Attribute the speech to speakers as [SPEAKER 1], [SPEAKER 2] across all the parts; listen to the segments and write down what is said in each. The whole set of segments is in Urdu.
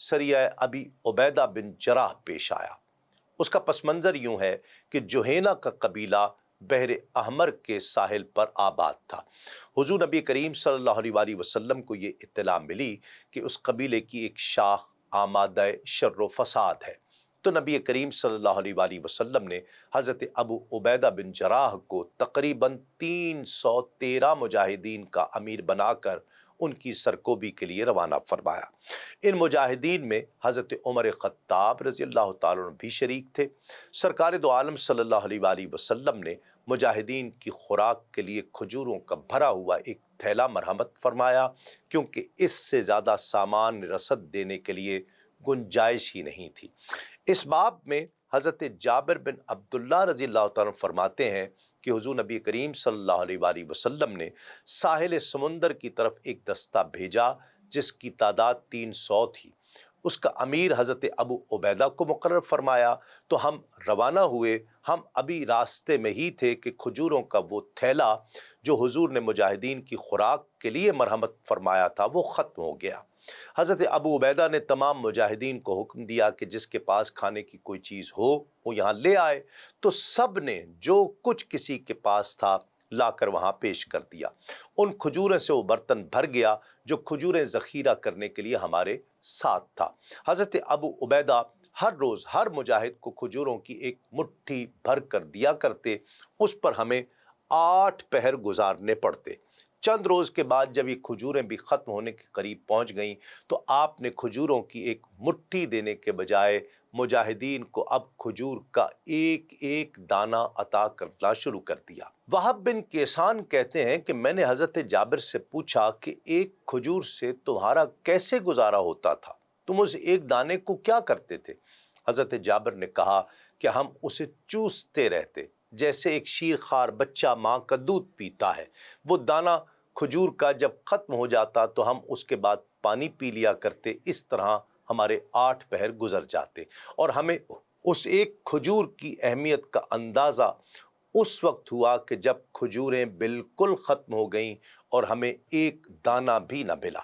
[SPEAKER 1] سریہ ابی عبیدہ بن جراح پیش آیا۔ اس کا پس منظر یوں ہے کہ جوہینہ کا قبیلہ بحر احمر کے ساحل پر آباد تھا۔ حضور نبی کریم صلی اللہ علیہ وآلہ وسلم کو یہ اطلاع ملی کہ اس قبیلے کی ایک شاخ آمادہ شر و فساد ہے، تو نبی کریم صلی اللہ علیہ وآلہ وسلم نے حضرت ابو عبیدہ بن جراح کو تقریباً 313 مجاہدین کا امیر بنا کر ان کی سرکوبی کے لیے روانہ فرمایا۔ ان مجاہدین میں حضرت عمر خطاب رضی اللہ تعالیٰ عنہ بھی شریک تھے۔ سرکار دو عالم صلی اللہ علیہ وآلہ وسلم نے مجاہدین کی خوراک کے لیے کھجوروں کا بھرا ہوا ایک تھیلا مرحمت فرمایا، کیونکہ اس سے زیادہ سامان رسد دینے کے لیے گنجائش ہی نہیں تھی۔ اس باب میں حضرت جابر بن عبداللہ رضی اللہ تعالیٰ عنہ فرماتے ہیں کہ حضور نبی کریم صلی اللہ علیہ وآلہ وسلم نے ساحل سمندر کی طرف ایک دستہ بھیجا جس کی تعداد 300 تھی۔ اس کا امیر حضرت ابو عبیدہ کو مقرر فرمایا تو ہم روانہ ہوئے۔ ہم ابھی راستے میں ہی تھے کہ کھجوروں کا وہ تھیلا جو حضور نے مجاہدین کی خوراک کے لیے مرحمت فرمایا تھا وہ ختم ہو گیا۔ حضرت ابو عبیدہ نے تمام مجاہدین کو حکم دیا کہ جس کے پاس کھانے کی کوئی چیز ہو وہ یہاں لے آئے، تو سب نے جو کچھ کسی کے پاس تھا لا کر وہاں پیش کر دیا۔ ان کھجوروں سے وہ برتن بھر گیا جو کھجوریں ذخیرہ کرنے کے لیے ہمارے ساتھ تھا۔ حضرت ابو عبیدہ ہر روز ہر مجاہد کو کھجوروں کی ایک مٹھی بھر کر دیا کرتے، اس پر ہمیں 8 پہر گزارنے پڑتے۔ چند روز کے بعد جب یہ کھجوریں بھی ختم ہونے کے قریب پہنچ گئیں تو آپ نے کھجوروں کی ایک مٹھی دینے کے بجائے مجاہدین کو اب کھجور کا ایک ایک دانہ عطا کرنا شروع کر دیا۔ وہب بن کیسان کہتے ہیں کہ میں نے حضرت جابر سے پوچھا کہ ایک کھجور سے تمہارا کیسے گزارا ہوتا تھا؟ تم اس ایک دانے کو کیا کرتے تھے؟ حضرت جابر نے کہا کہ ہم اسے چوستے رہتے، جیسے ایک شیرخوار بچہ ماں کا دودھ پیتا ہے۔ وہ دانہ کھجور کا جب ختم ہو جاتا تو ہم اس کے بعد پانی پی لیا کرتے۔ اس طرح ہمارے 8 پہر گزر جاتے، اور ہمیں اس ایک کھجور کی اہمیت کا اندازہ اس وقت ہوا کہ جب کھجوریں بالکل ختم ہو گئیں اور ہمیں ایک دانہ بھی نہ ملا۔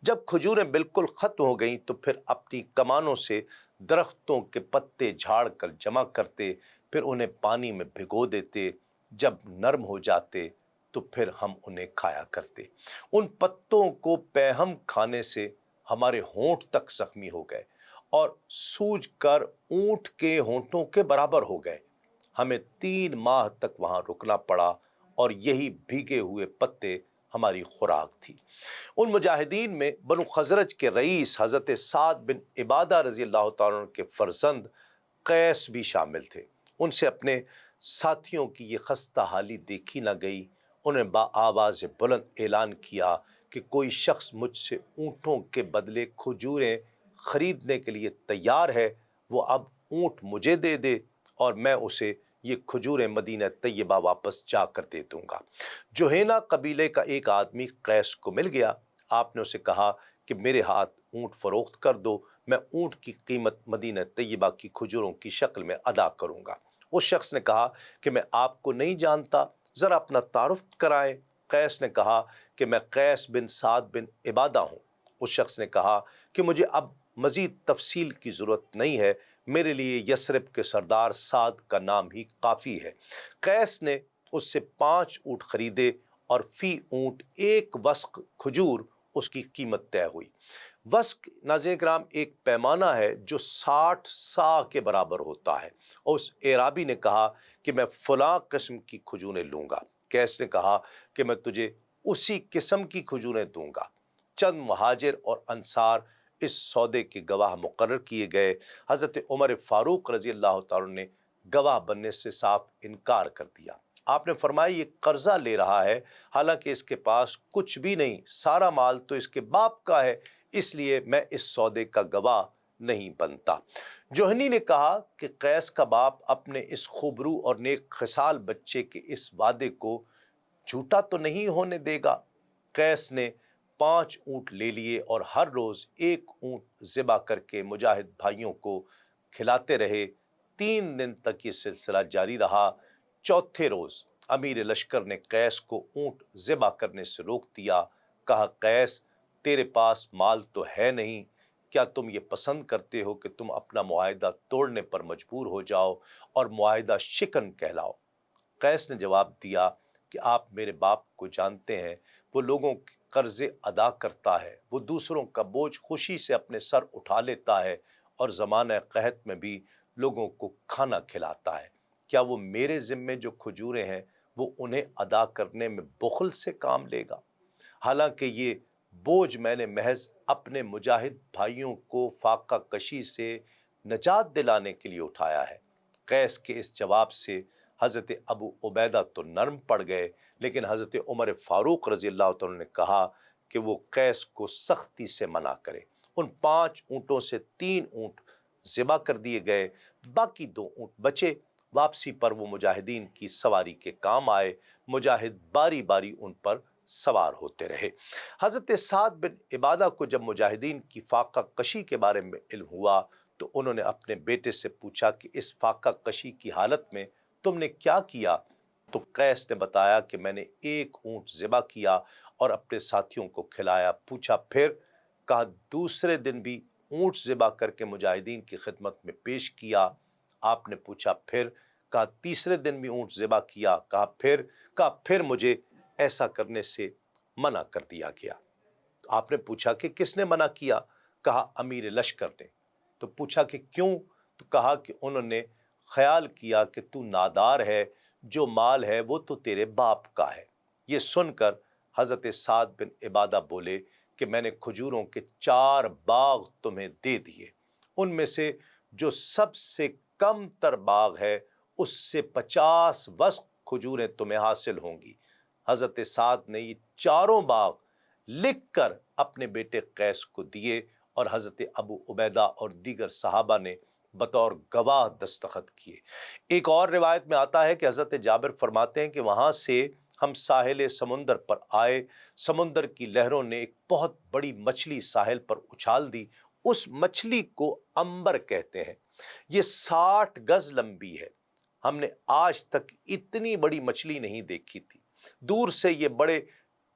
[SPEAKER 1] جب کھجوریں بالکل ختم ہو گئیں تو پھر اپنی کمانوں سے درختوں کے پتے جھاڑ کر جمع کرتے، پھر انہیں پانی میں بھگو دیتے۔ جب نرم ہو جاتے تو پھر ہم انہیں کھایا کرتے۔ ان پتوں کو پیہم کھانے سے ہمارے ہونٹ تک زخمی ہو گئے اور سوج کر اونٹ کے ہونٹوں کے برابر ہو گئے۔ ہمیں 3 ماہ تک وہاں رکنا پڑا اور یہی بھیگے ہوئے پتے ہماری خوراک تھی۔ ان مجاہدین میں بنو خزرج کے رئیس حضرت سعد بن عبادہ رضی اللہ تعالیٰ عنہ کے فرزند قیس بھی شامل تھے۔ ان سے اپنے ساتھیوں کی یہ خستہ حالی دیکھی نہ گئی۔ انہیں آواز بلند اعلان کیا کہ کوئی شخص مجھ سے اونٹوں کے بدلے کھجوریں خریدنے کے لیے تیار ہے، وہ اب اونٹ مجھے دے دے اور میں اسے یہ کھجوریں مدینہ طیبہ واپس جا کر دے دوں گا۔ جوہینہ قبیلے کا ایک آدمی قیس کو مل گیا۔ آپ نے اسے کہا کہ میرے ہاتھ اونٹ فروخت کر دو، میں اونٹ کی قیمت مدینہ طیبہ کی کھجوروں کی شکل میں ادا کروں گا۔ اس شخص نے کہا کہ میں آپ کو نہیں جانتا، ذرا اپنا تعارف کرائیں۔ قیس نے کہا کہ میں قیس بن سعد بن عبادہ ہوں۔ اس شخص نے کہا کہ مجھے اب مزید تفصیل کی ضرورت نہیں ہے، میرے لیے یثرب کے سردار سعد کا نام ہی کافی ہے۔ قیس نے اس سے 5 اونٹ خریدے اور فی اونٹ 1 وسق کھجور اس کی قیمت طے ہوئی۔ وسق ناظرین کرام ایک پیمانہ ہے جو 60 صاع کے برابر ہوتا ہے، اور اس اعرابی نے کہا کہ میں فلاں قسم کی کھجوریں لوں گا۔ قیس نے کہا کہ میں تجھے اسی قسم کی کھجوریں دوں گا۔ چند مہاجر اور انصار اس سودے کے گواہ مقرر کیے گئے۔ حضرت عمر فاروق رضی اللہ تعالیٰ نے گواہ بننے سے صاف انکار کر دیا۔ آپ نے فرمایا یہ قرضہ لے رہا ہے، حالانکہ اس کے پاس کچھ بھی نہیں، سارا مال تو اس کے باپ کا ہے، اس لیے میں اس سودے کا گواہ نہیں بنتا۔ جوہنی نے کہا کہ قیس کا باپ اپنے اس خوبرو اور نیک خصال بچے کے اس وعدے کو جھوٹا تو نہیں ہونے دے گا۔ قیس نے 5 اونٹ لے لیے اور ہر روز 1 اونٹ ذبح کر کے مجاہد بھائیوں کو کھلاتے رہے۔ 3 دن تک یہ سلسلہ جاری رہا۔ چوتھے روز امیر لشکر نے قیس کو اونٹ ذبح کرنے سے روک دیا۔ کہا قیس تیرے پاس مال تو ہے نہیں، کیا تم یہ پسند کرتے ہو کہ تم اپنا معاہدہ توڑنے پر مجبور ہو جاؤ اور معاہدہ شکن کہلاؤ؟ قیس نے جواب دیا کہ آپ میرے باپ کو جانتے ہیں، وہ لوگوں کے قرضے ادا کرتا ہے، وہ دوسروں کا بوجھ خوشی سے اپنے سر اٹھا لیتا ہے اور زمانہ قحط میں بھی لوگوں کو کھانا کھلاتا ہے۔ کیا وہ میرے ذمے جو کھجوریں ہیں وہ انہیں ادا کرنے میں بخل سے کام لے گا؟ حالانکہ یہ بوجھ میں نے محض اپنے مجاہد بھائیوں کو فاقہ کشی سے نجات دلانے کے لیے اٹھایا ہے۔ قیس کے اس جواب سے حضرت ابو عبیدہ تو نرم پڑ گئے، لیکن حضرت عمر فاروق رضی اللہ عنہ نے کہا کہ وہ قیس کو سختی سے منع کرے۔ ان 5 اونٹوں سے 3 اونٹ ذبح کر دیے گئے، باقی 2 اونٹ بچے۔ واپسی پر وہ مجاہدین کی سواری کے کام آئے، مجاہد باری باری ان پر سوار ہوتے رہے۔ حضرت سعد بن عبادہ کو جب مجاہدین کی فاقہ کشی کے بارے میں علم ہوا تو انہوں نے اپنے بیٹے سے پوچھا کہ اس فاقہ کشی کی حالت میں تم نے کیا کیا؟ تو قیس نے بتایا کہ میں نے 1 اونٹ ذبح کیا اور اپنے ساتھیوں کو کھلایا۔ پوچھا پھر؟ کہا دوسرے دن بھی اونٹ ذبح کر کے مجاہدین کی خدمت میں پیش کیا۔ آپ نے پوچھا پھر؟ کہا تیسرے دن بھی اونٹ ذبح کیا۔ کہا پھر مجھے ایسا کرنے سے منع کر دیا گیا۔ آپ نے پوچھا کہ کس نے منع کیا؟ کہا امیر لشکر نے۔ تو پوچھا کہ کیوں؟ تو کہا کہ انہوں نے خیال کیا کہ تو نادار ہے، جو مال ہے وہ تو تیرے باپ کا ہے۔ یہ سن کر حضرت سعد بن عبادہ بولے کہ میں نے کھجوروں کے 4 باغ تمہیں دے دیے، ان میں سے جو سب سے کم تر باغ ہے اس سے 50 وسق کھجوریں تمہیں حاصل ہوں گی۔ حضرت سعد نے یہ 4 باغ لکھ کر اپنے بیٹے قیس کو دیے اور حضرت ابو عبیدہ اور دیگر صحابہ نے بطور گواہ دستخط کیے۔ ایک اور روایت میں آتا ہے کہ حضرت جابر فرماتے ہیں کہ وہاں سے ہم ساحل سمندر پر آئے، سمندر کی لہروں نے ایک بہت بڑی مچھلی ساحل پر اچھال دی۔ اس مچھلی کو عنبر کہتے ہیں، یہ 60 گز لمبی ہے۔ ہم نے آج تک اتنی بڑی مچھلی نہیں دیکھی تھی، دور سے یہ بڑے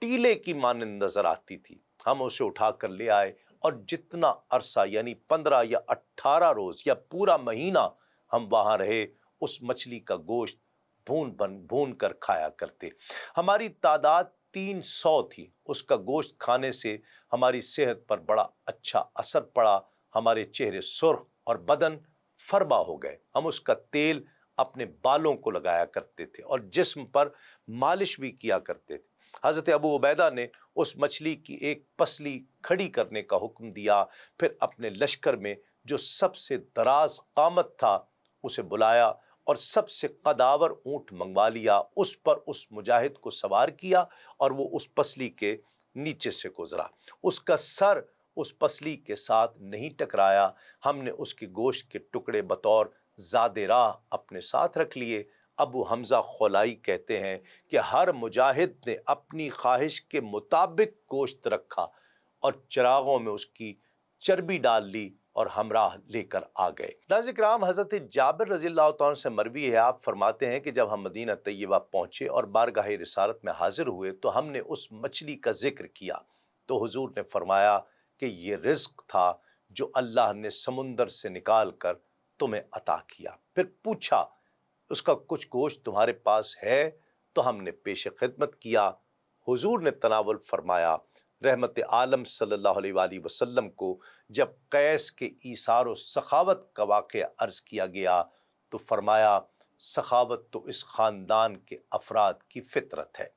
[SPEAKER 1] ٹیلے کی مانند نظر آتی تھی۔ ہم اسے اٹھا کر لے آئے اور جتنا عرصہ یعنی 15 یا 18 روز یا پورا مہینہ ہم وہاں رہے، اس مچھلی کا گوشت بھون کر کھایا کرتے۔ ہماری تعداد 300 تھی۔ اس کا گوشت کھانے سے ہماری صحت پر بڑا اچھا اثر پڑا، ہمارے چہرے سرخ اور بدن فربا ہو گئے۔ ہم اس کا تیل اپنے بالوں کو لگایا کرتے تھے اور جسم پر مالش بھی کیا کرتے تھے۔ حضرت ابو عبیدہ نے اس مچھلی کی ایک پسلی کھڑی کرنے کا حکم دیا، پھر اپنے لشکر میں جو سب سے دراز قامت تھا اسے بلایا اور سب سے قداور اونٹ منگوا لیا، اس پر اس مجاہد کو سوار کیا اور وہ اس پسلی کے نیچے سے گزرا۔ اس کا سر اس پسلی کے ساتھ نہیں ٹکرایا۔ ہم نے اس کے گوشت کے ٹکڑے بطور زاد راہ اپنے ساتھ رکھ لیے۔ ابو حمزہ خولائی کہتے ہیں کہ ہر مجاہد نے اپنی خواہش کے مطابق گوشت رکھا اور چراغوں میں اس کی چربی ڈال لی اور ہمراہ لے کر آ گئے۔ ناظرین کرام، حضرت جابر رضی اللہ عنہ سے مروی ہے، آپ فرماتے ہیں کہ جب ہم مدینہ طیبہ پہنچے اور بارگاہ رسالت میں حاضر ہوئے تو ہم نے اس مچھلی کا ذکر کیا تو حضور نے فرمایا کہ یہ رزق تھا جو اللہ نے سمندر سے نکال کر تمہیں عطا کیا۔ پھر پوچھا اس کا کچھ گوشت تمہارے پاس ہے؟ تو ہم نے پیش خدمت کیا۔ حضور نے تناول فرمایا۔ رحمت عالم صلی اللہ علیہ وآلہ وسلم کو جب قیس کے ایثار و سخاوت کا واقعہ عرض کیا گیا تو فرمایا سخاوت تو اس خاندان کے افراد کی فطرت ہے۔